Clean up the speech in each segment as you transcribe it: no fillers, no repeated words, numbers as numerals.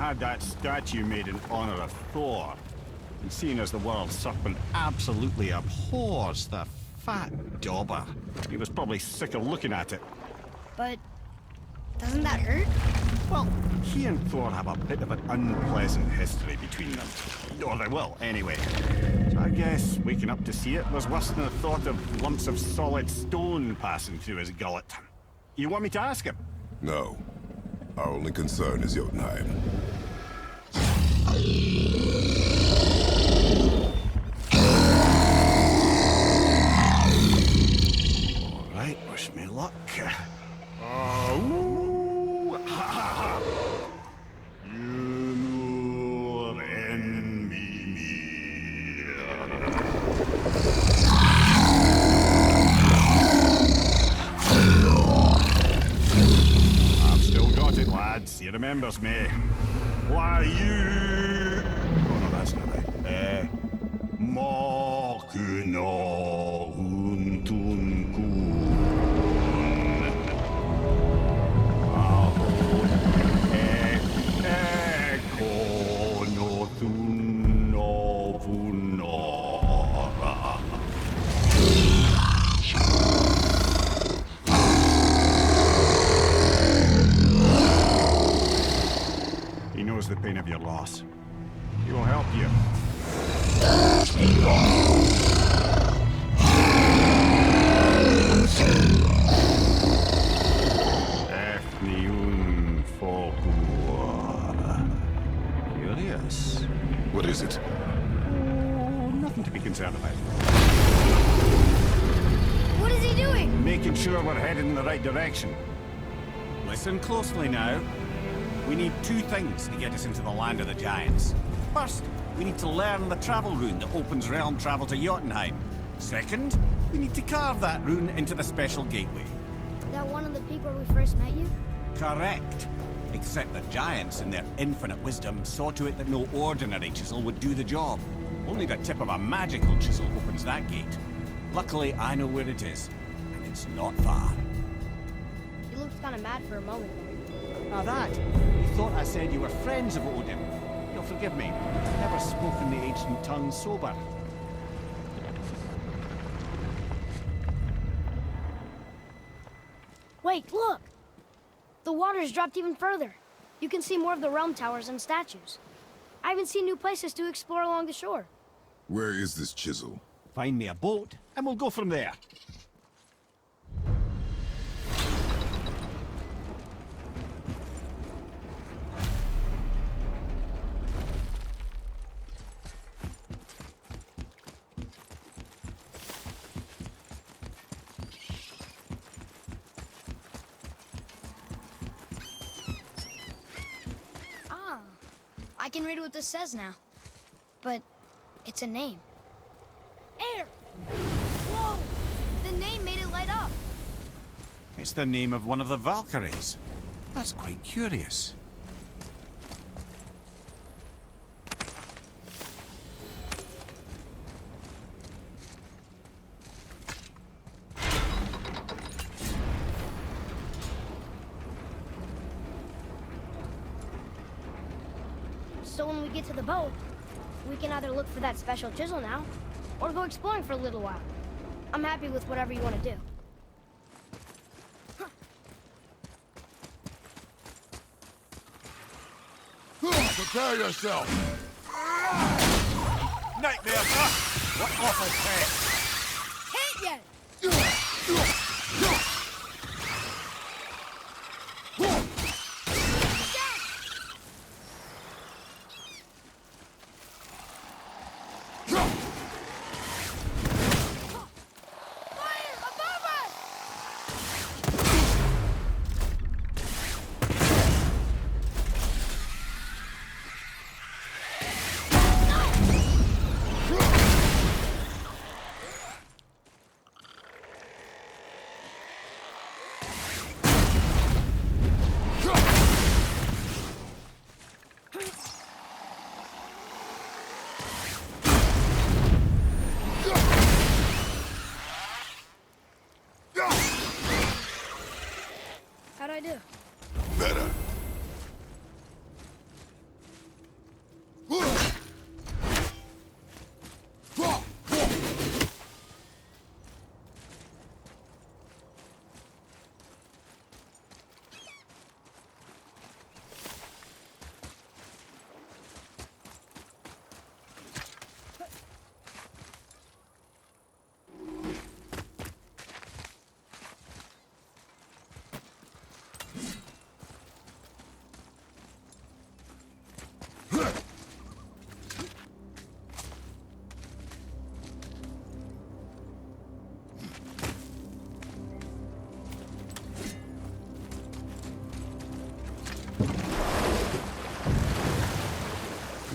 had that statue made in honor of Thor. And seeing as the world serpent absolutely abhors the fat dauber, he was probably sick of looking at it. But doesn't that hurt? Well, he and Thor have a bit of an unpleasant history between them. Or they will, anyway. So I guess waking up to see it was worse than the thought of lumps of solid stone passing through his gullet. You want me to ask him? No. Our only concern is Jotunheim. All right, wish me luck. Oh, ha ha ha! You and me. I've still got it, lads. He remembers me. Why you? Oh no, that's not it. Makuna Huntun Kun. He knows the pain of your loss. He will help you. Efniun Folkur. Curious. What is it? Oh, nothing to be concerned about. What is he doing? Making sure we're headed in the right direction. Listen closely now. We need two things to get us into the land of the giants. First, we need to learn the travel rune that opens realm travel to Jotunheim. Second, we need to carve that rune into the special gateway. That one of the peak where we first met you? Correct. Except the giants, in their infinite wisdom, saw to it that no ordinary chisel would do the job. Only the tip of a magical chisel opens that gate. Luckily, I know where it is, and it's not far. You looked kind of mad for a moment. Now that, you thought I said you were friends of Odin. You'll forgive me. I've never spoken the ancient tongue sober. Wait, look! The water's dropped even further. You can see more of the realm towers and statues. I even see new places to explore along the shore. Where is this chisel? Find me a boat, and we'll go from there. I can read what this says now. But it's a name. Air! Whoa! The name made it light up. It's the name of one of the Valkyries. That's quite curious. So when we get to the boat, we can either look for that special chisel now, or go exploring for a little while. I'm happy with whatever you want to do. Prepare yourself! Nightmare, huh? What awful pain! Hit yet!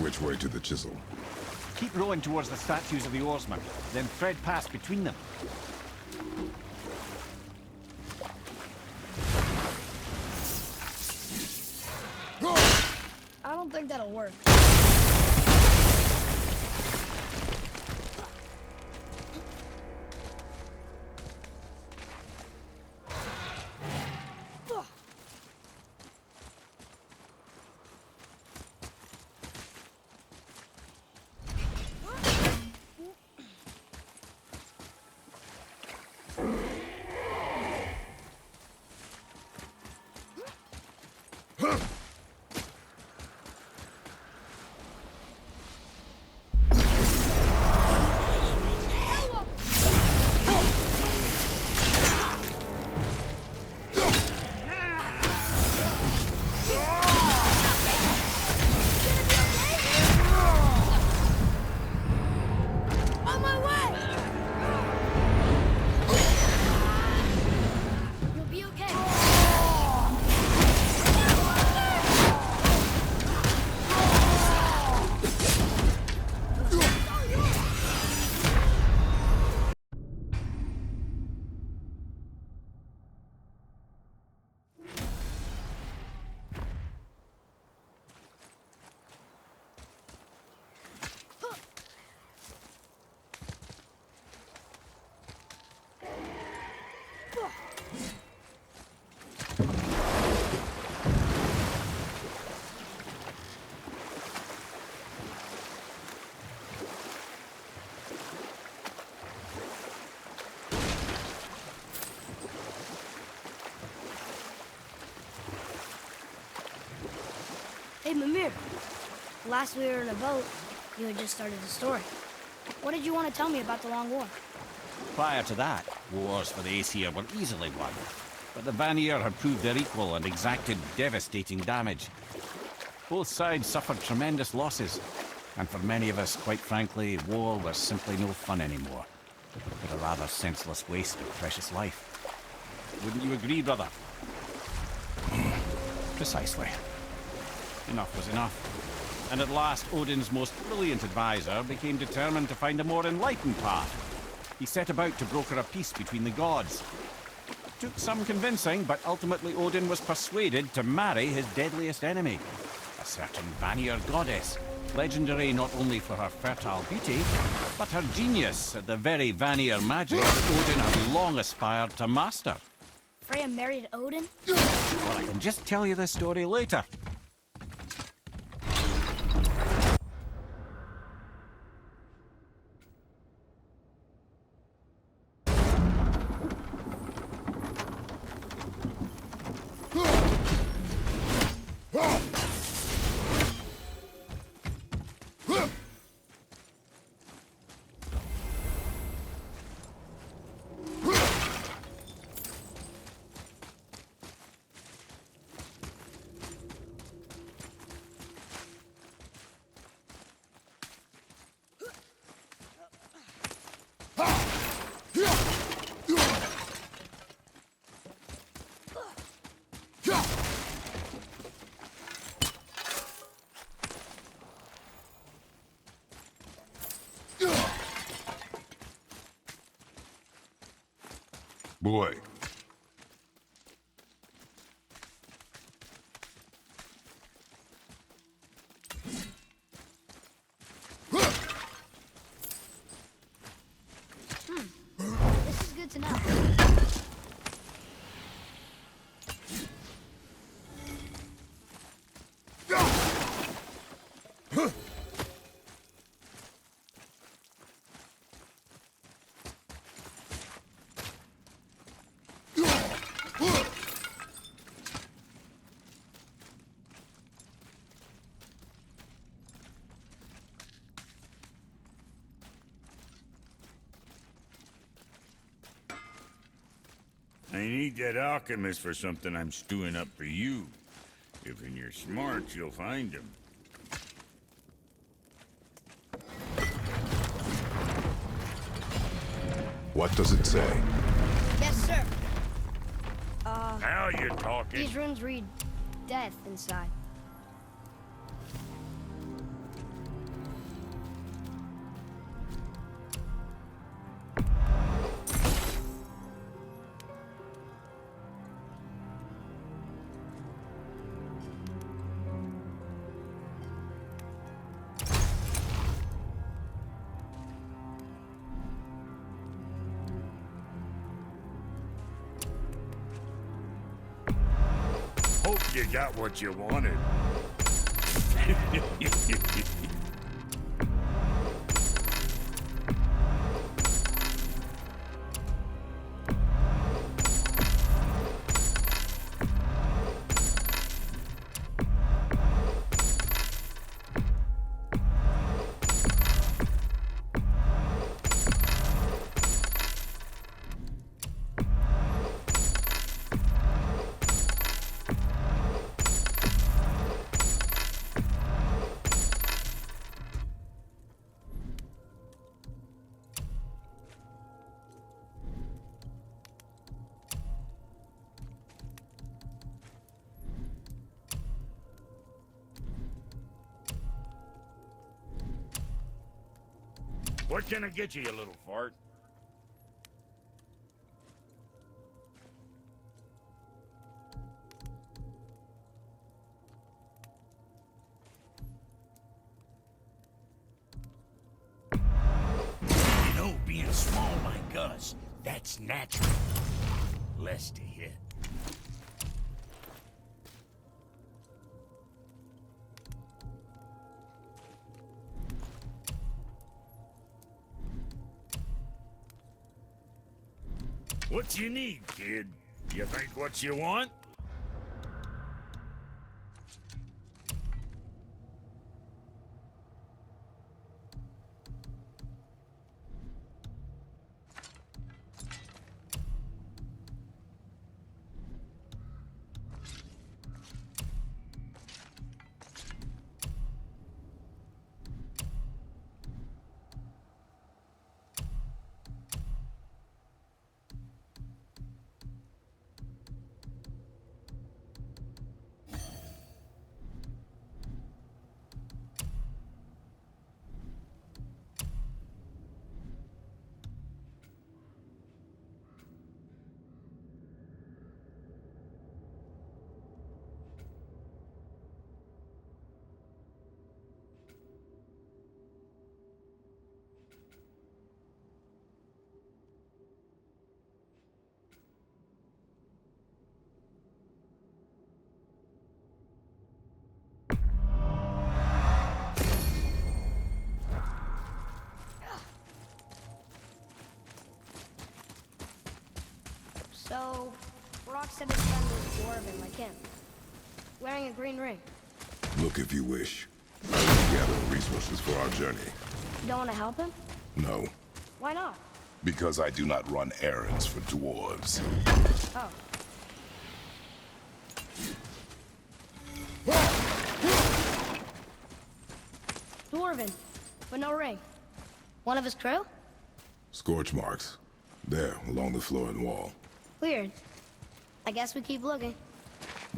Which way to the chisel? Keep rowing towards the statues of the oarsmen, then thread past between them. I don't think that'll work. On my way! You'll be okay. Hey, Mimir. Last we were in a boat, you had just started the story. What did you want to tell me about the Long War? Prior to that, wars for the Aesir were easily won. But the Vanir had proved their equal and exacted devastating damage. Both sides suffered tremendous losses. And for many of us, quite frankly, war was simply no fun anymore. But a rather senseless waste of precious life. Wouldn't you agree, brother? Precisely. Enough was enough. And at last, Odin's most brilliant advisor became determined to find a more enlightened path. He set about to broker a peace between the gods. It took some convincing, but ultimately Odin was persuaded to marry his deadliest enemy, a certain Vanir goddess, legendary not only for her fertile beauty, but her genius at the very Vanir magic that Odin had long aspired to master. Freya married Odin? Well, I can just tell you this story later. Boy. This is good to know. I need that alchemist for something I'm stewing up for you. If in your smarts, you'll find him. What does it say? Yes, sir. Now you're talking. These runes read death inside. you got what you wanted. What can I get you, you little fart? You know, being small like us, that's natural. Less to hit. What you need, kid? You think what you want? So, Brock said his friend was dwarven like him, wearing a green ring. Look if you wish. I will gather resources for our journey. You don't want to help him? No, Why not? because I do not run errands for dwarves. Oh. Dwarven, but no ring. One of his crew? Scorch marks. There, along the floor and wall. Weird. I guess we keep looking.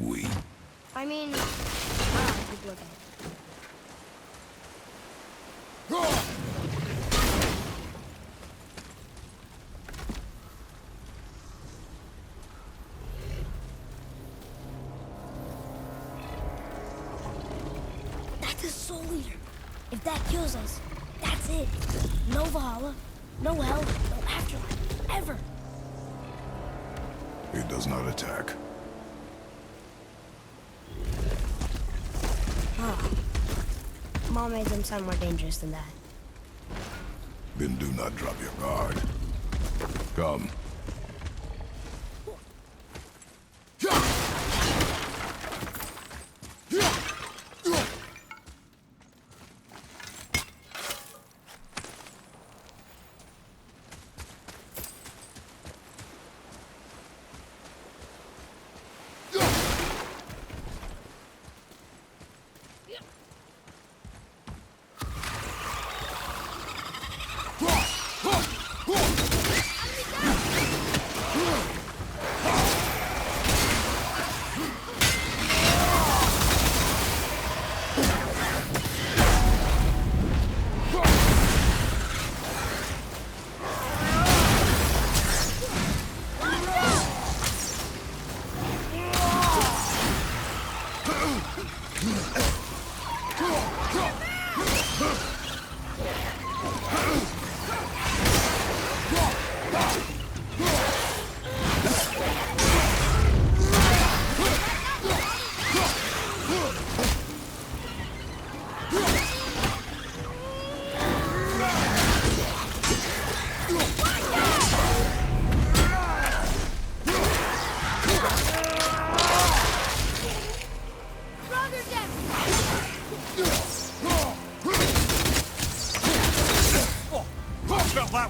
We. I mean, I'll keep looking. That's a soul eater. If that kills us, that's it. No Valhalla, no hell, no afterlife, ever. It does not attack. Mom made them sound more dangerous than that. Then do not drop your guard. Come.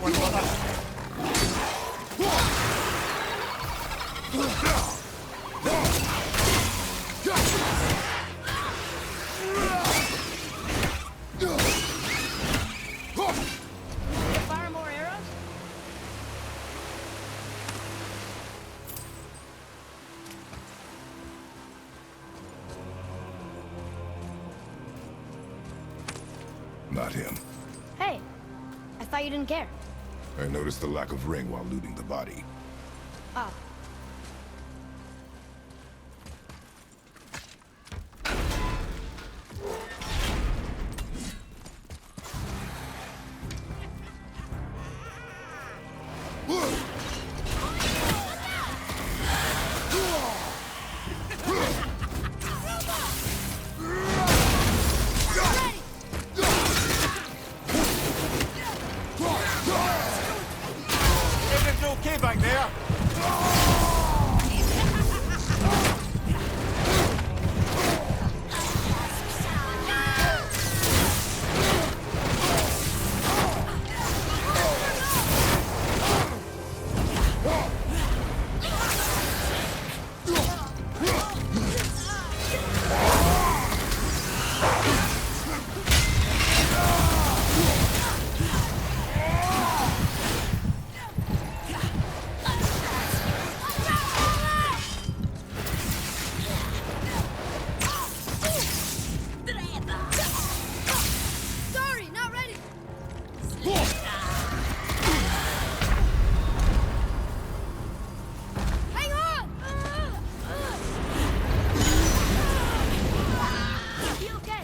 one, brother. Fire more arrows? Not him. Hey, I thought you didn't care. I noticed the lack of ring while looting the body. Oh. Everything's okay back there? Sorry, not ready. Hang on! Be okay.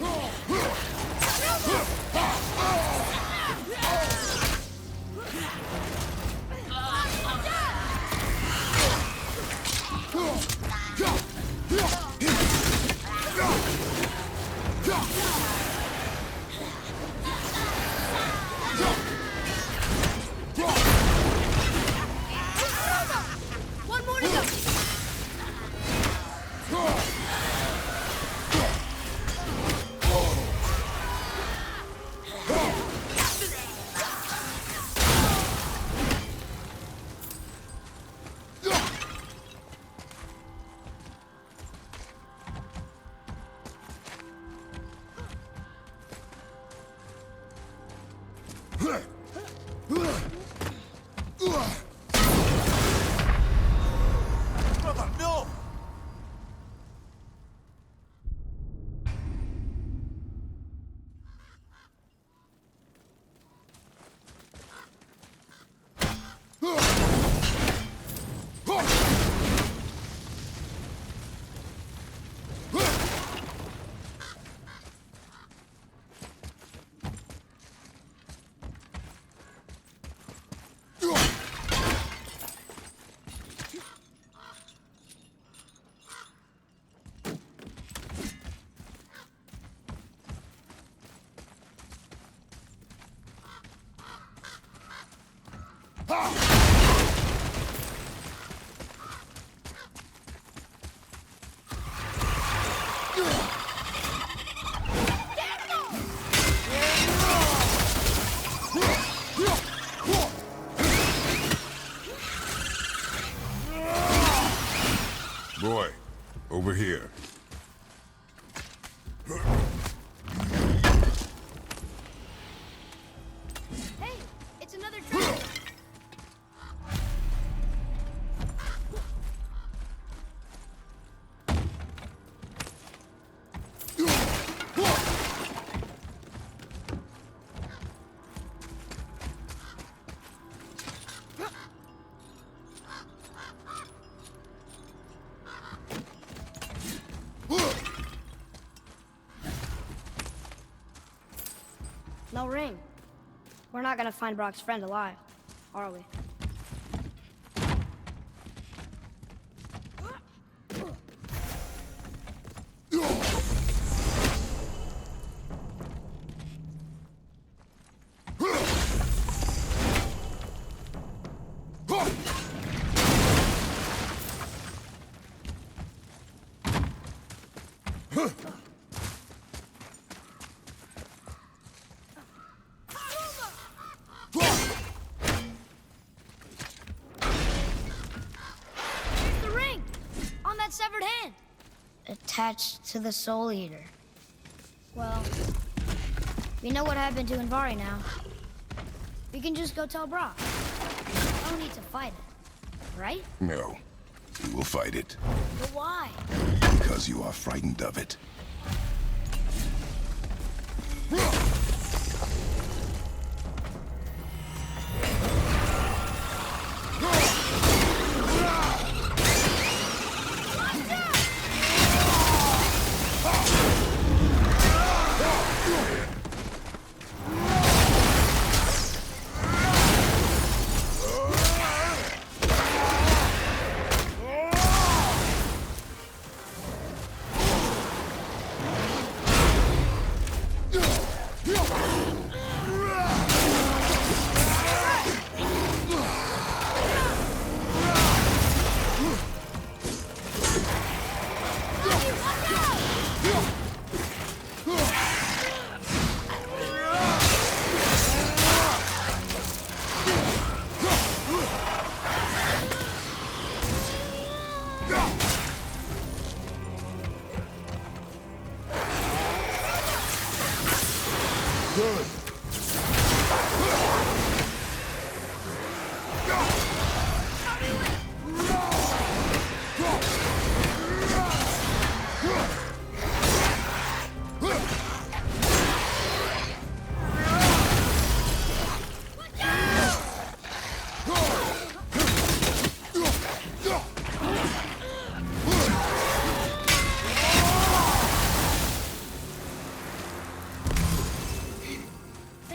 One more to go. Brother, no! Boy, over here. Hey, it's another dragon. No ring. We're not gonna find Brock's friend alive, are we? attached to the Soul Eater. Well, we know what happened to Anvari now. We can just go tell Brock. No need to fight it, right? No. We will fight it. But why? Because you are frightened of it.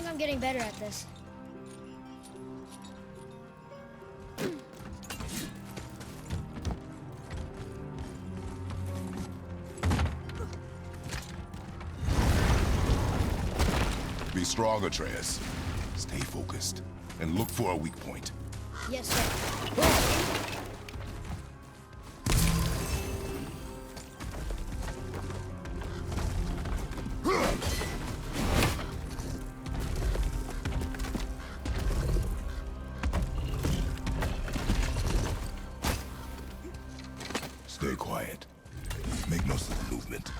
I'm getting better at this. Be strong, Atreus. Stay focused, and look for a weak point. Yes, sir. Stay quiet. Make no sudden movement.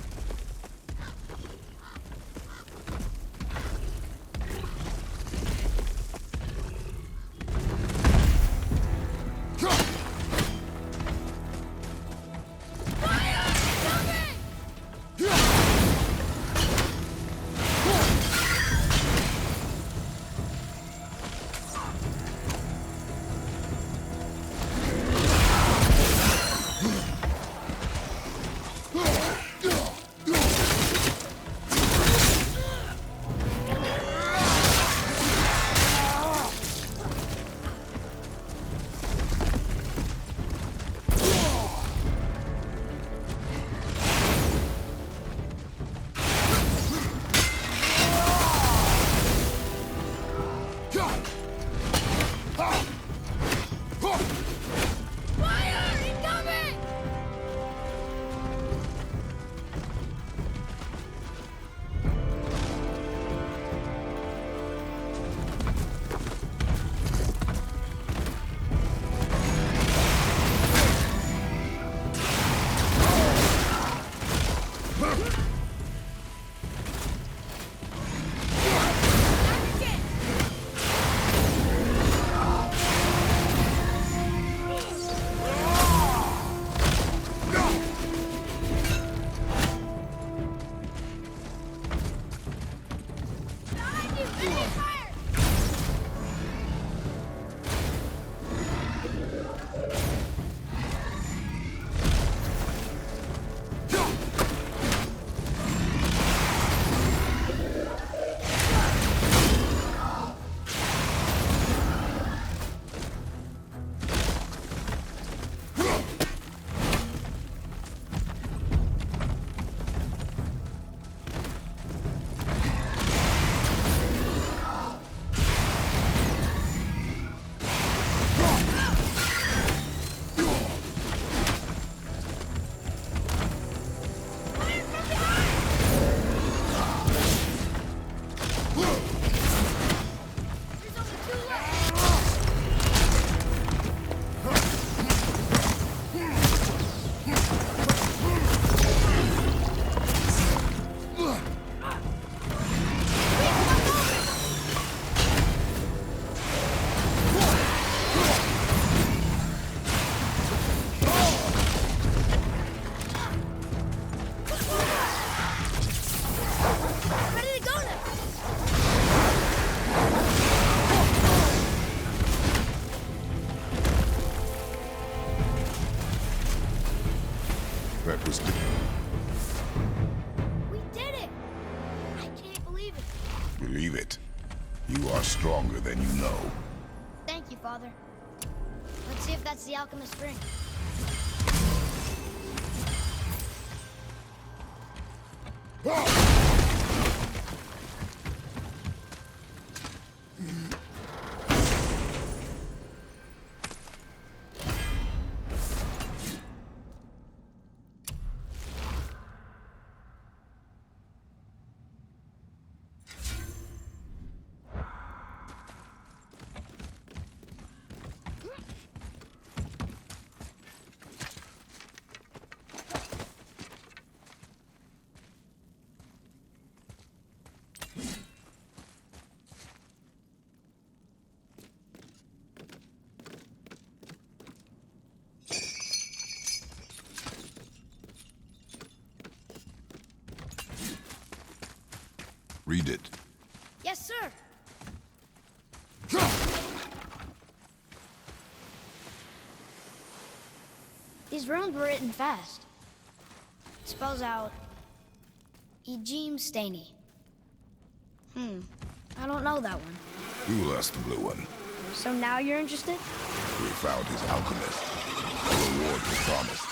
Believe it. You are stronger than you know. Thank you, Father. Let's see if that's the alchemist's ring. Read it. Yes, sir. These runes were written fast. It spells out Ejim Staney. I don't know that one. We will ask the blue one. So now you're interested? We found his alchemist. A reward was promised.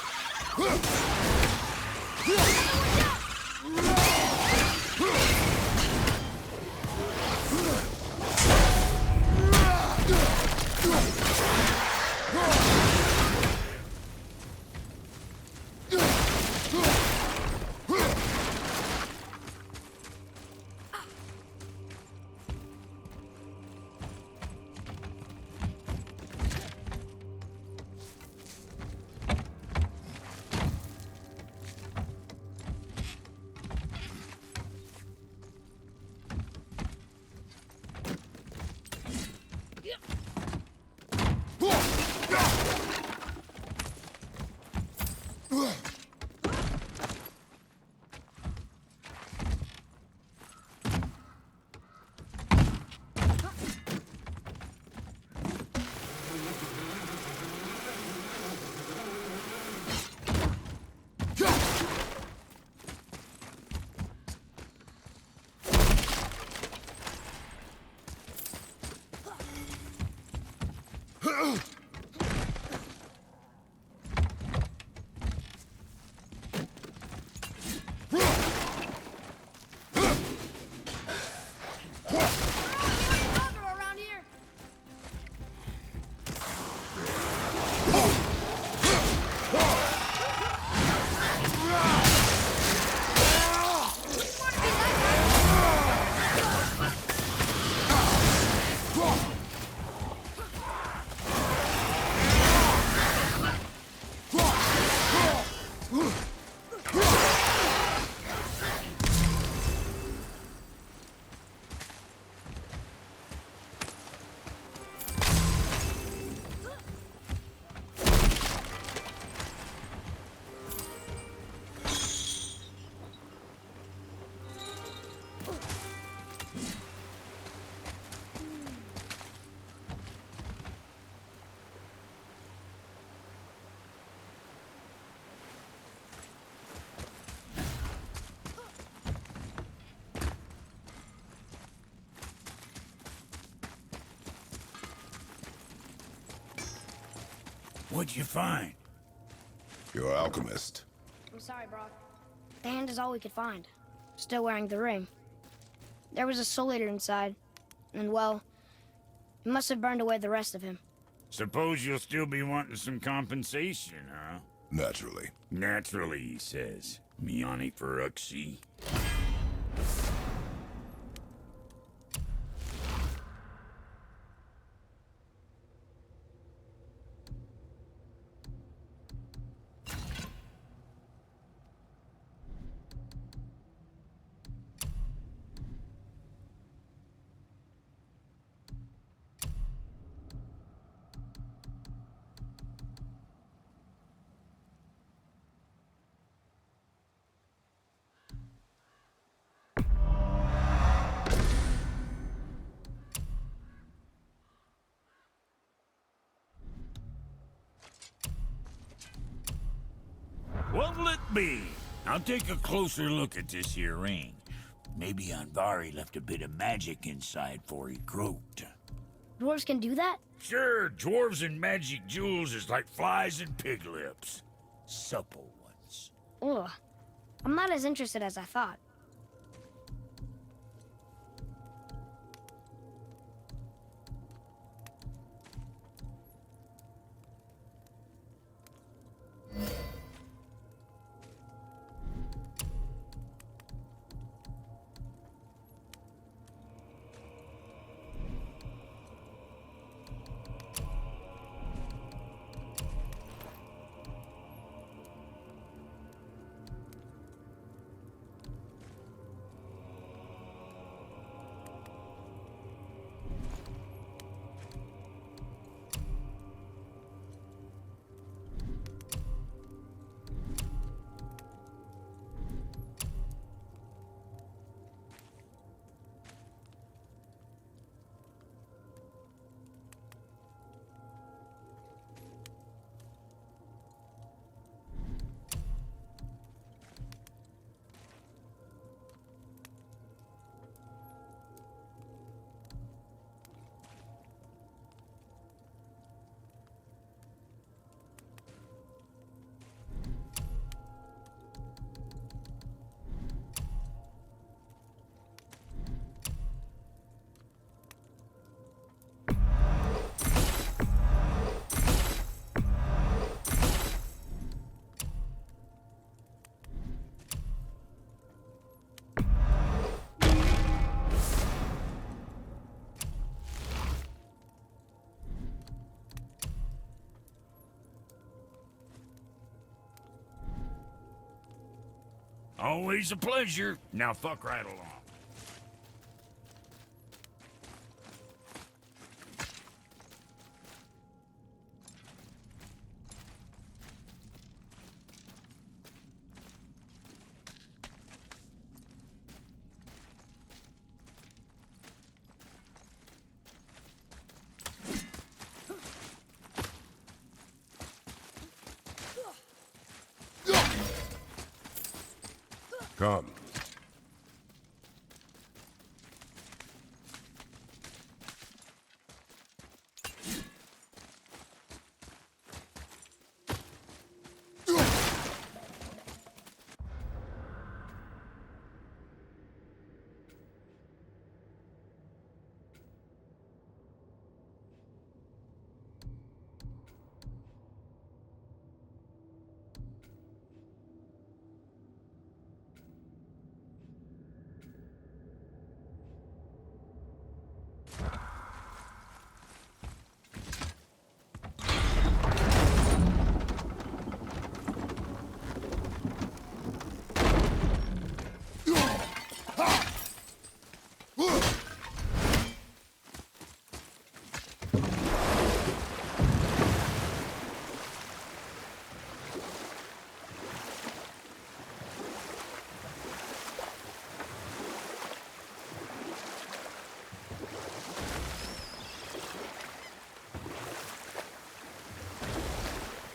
Around here. What'd you find? Your alchemist. I'm sorry, Brock. The hand is all we could find. Still wearing the ring. There was a soul eater inside. And, well, it must have burned away the rest of him. Suppose you'll still be wanting some compensation, huh? Naturally. Naturally, he says. Miani Feruxi. What'll it be? I'll take a closer look at this here ring. Maybe Anvari left a bit of magic inside for he croaked. Dwarves can do that? Sure, dwarves and magic jewels is like flies and pig lips. Supple ones. Ugh. I'm not as interested as I thought. Always a pleasure. Now fuck right along. Come.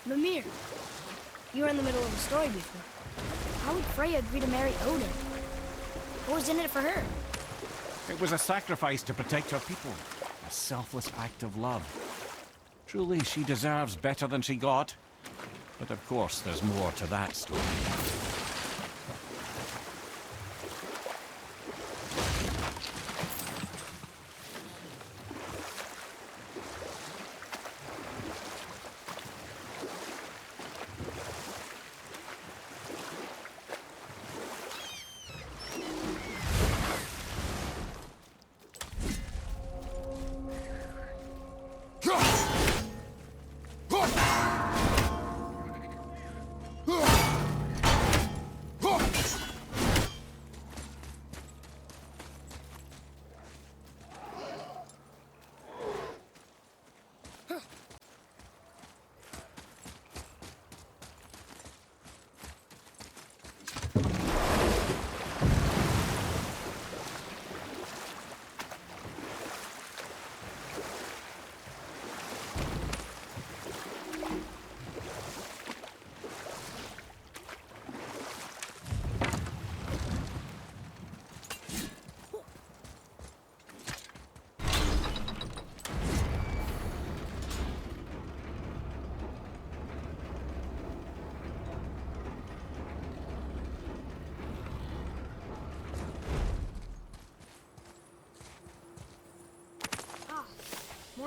Mimir, you were in the middle of a story before. How would Freya agree to marry Odin? What was in it for her? It was a sacrifice to protect her people. A selfless act of love. Truly, she deserves better than she got. But of course, there's more to that story.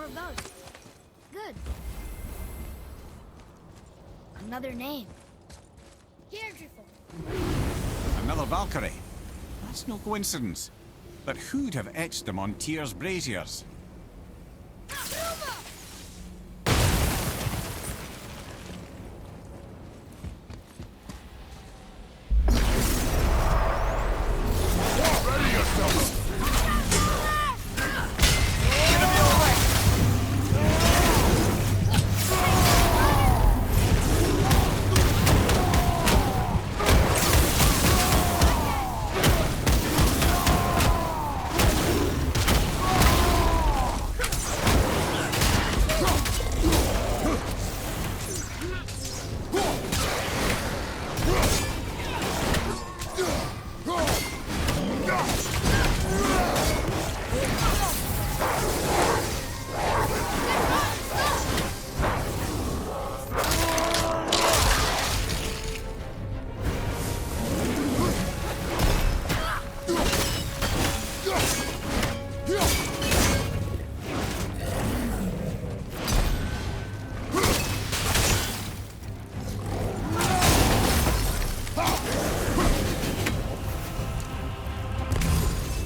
More of those. Good. Another name. Deirdreful. Another Valkyrie. That's no coincidence. But who'd have etched them on Tyr's braziers?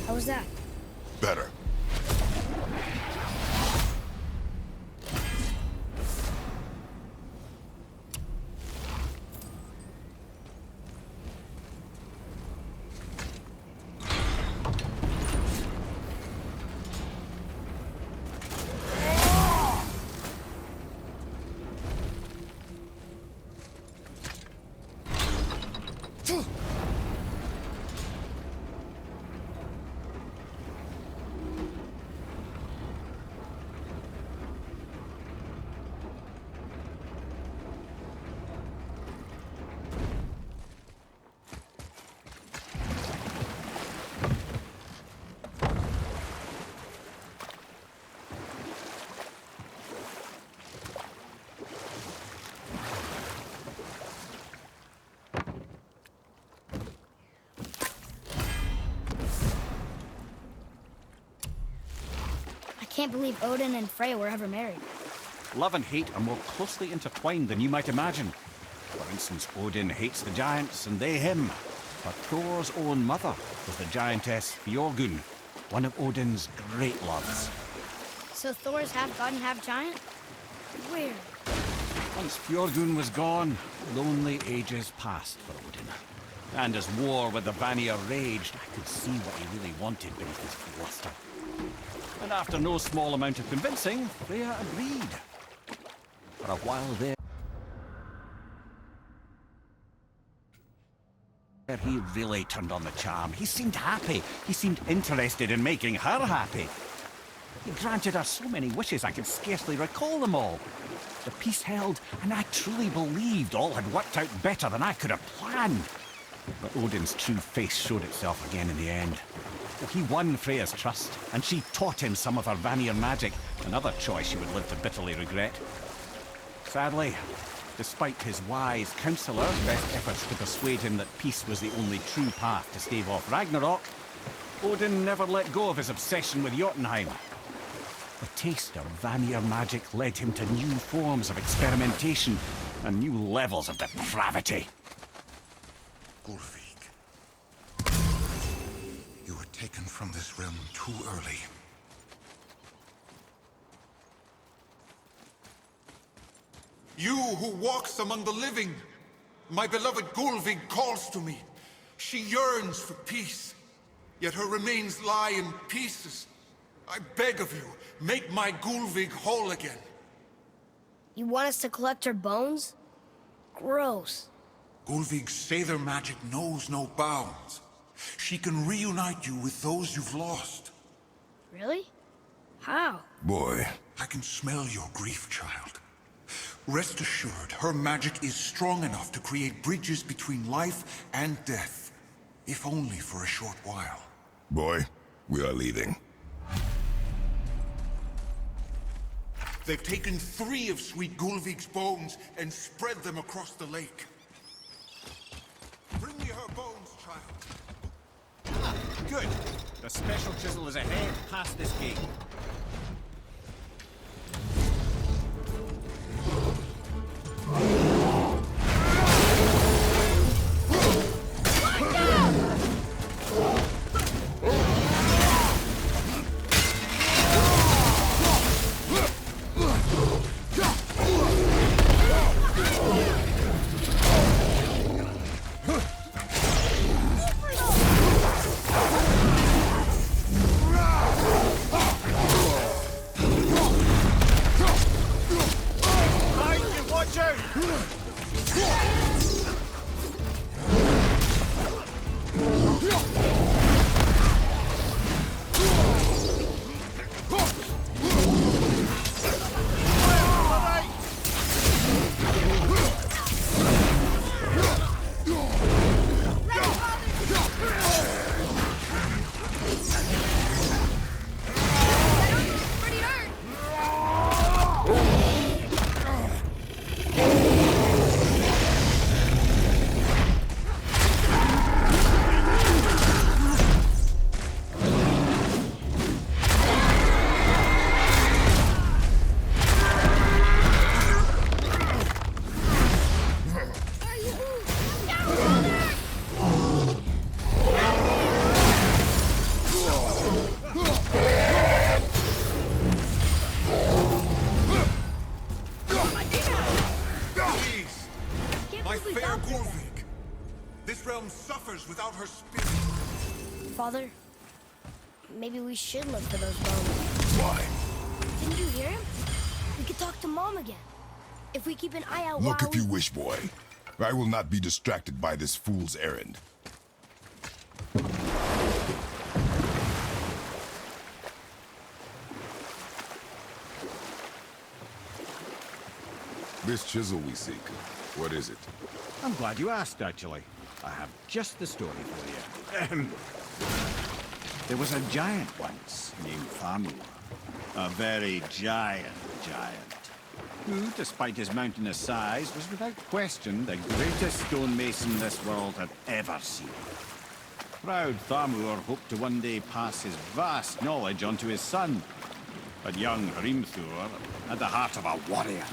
How was that? Better. I can't believe Odin and Freya were ever married. Love and hate are more closely intertwined than you might imagine. For instance, Odin hates the giants and they him. But Thor's own mother was the giantess Fjorgun, one of Odin's great loves. So Thor's half god and half giant? Weird. Once Fjorgun was gone, lonely ages passed for Odin. And as war with the Vanir raged, I could see what he really wanted beneath his bluster. And after no small amount of convincing, Freya agreed. For a while there, he really turned on the charm. He seemed happy. He seemed interested in making her happy. He granted her so many wishes I could scarcely recall them all. The peace held, and I truly believed all had worked out better than I could have planned. But Odin's true face showed itself again in the end. He won Freya's trust, and she taught him some of her Vanir magic, another choice he would live to bitterly regret. Sadly, despite his wise counselor's best efforts to persuade him that peace was the only true path to stave off Ragnarok, Odin never let go of his obsession with Jotunheim. The taste of Vanir magic led him to new forms of experimentation and new levels of depravity. Gullveig, you were taken from this realm too early. You who walks among the living, my beloved Gullveig calls to me. She yearns for peace, yet her remains lie in pieces. I beg of you, make my Gullveig whole again. You want us to collect her bones? Gross. Gullveig's Seidr magic knows no bounds. She can reunite you with those you've lost. Really? How? Boy. I can smell your grief, child. Rest assured, her magic is strong enough to create bridges between life and death. If only for a short while. Boy, we are leaving. They've taken 3 of Sweet Gullveig's bones and spread them across the lake. Bring me her bones, child. Good. The special chisel is ahead, past this gate. Father, maybe we should look for those bones. Why? Didn't you hear him? We could talk to Mom again. If we keep an eye out Look while if you wish, boy. I will not be distracted by this fool's errand. This chisel we seek, what is it? I'm glad you asked, actually. I have just the story for you. There was a giant once named Thamur. A very giant, who, despite his mountainous size, was without question the greatest stonemason this world had ever seen. Proud Thamur hoped to one day pass his vast knowledge on to his son. But young Hrimthur had the heart of a warrior.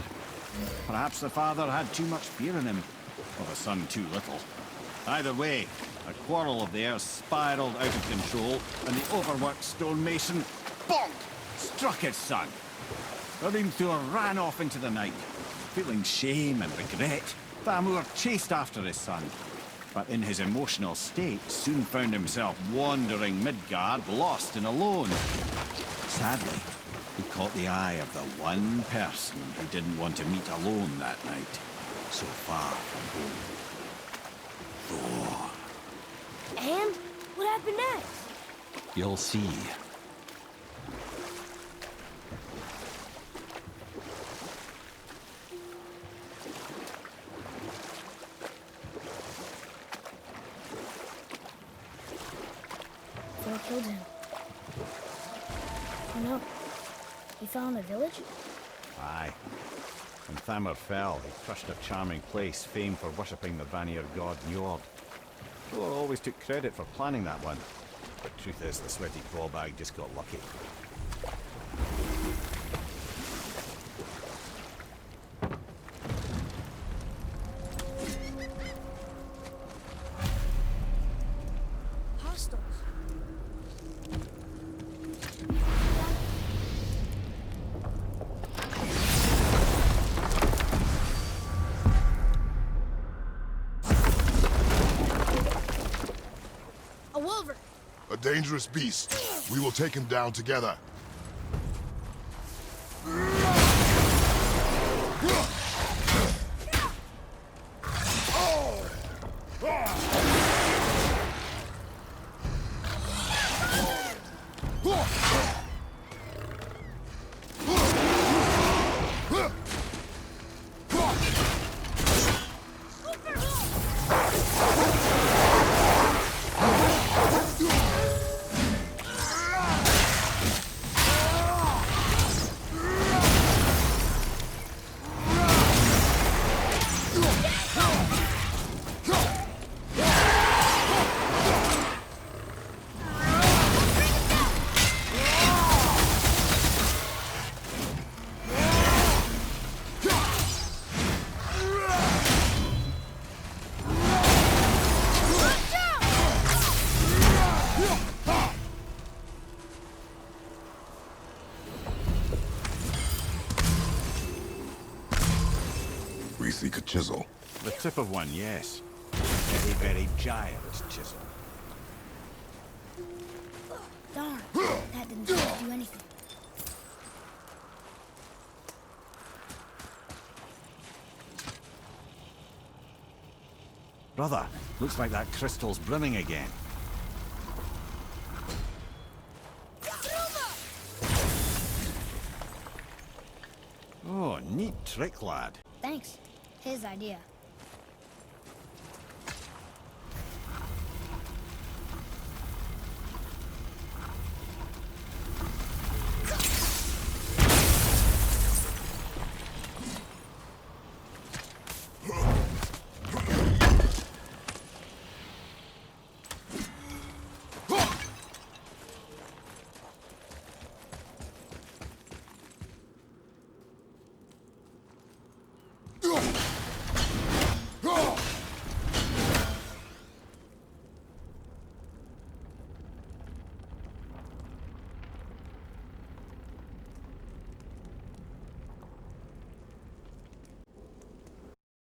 Perhaps the father had too much fear in him, or the son too little. Either way, a quarrel of theirs spiraled out of control, and the overworked stonemason, bonk, struck his son. Hrimthur ran off into the night. Feeling shame and regret, Thamur chased after his son, but in his emotional state soon found himself wandering Midgard, lost and alone. Sadly, he caught the eye of the one person he didn't want to meet alone that night, so far from home. Thor. And what happened next? You'll see. Thor killed him. Oh no. He fell in the village? Aye. When Thamur fell, he crushed a charming place famed for worshipping the Vanir god Njord. Thor always took credit for planning that one. But truth is, the sweaty clawbag just got lucky. Hostiles. A wolverine. A dangerous beast. We will take him down together. We seek a chisel. The tip of one, yes. A very giant chisel. Darn. That didn't seem to do anything. Brother, looks like that crystal's brimming again. Oh, neat trick, lad. Thanks. His idea.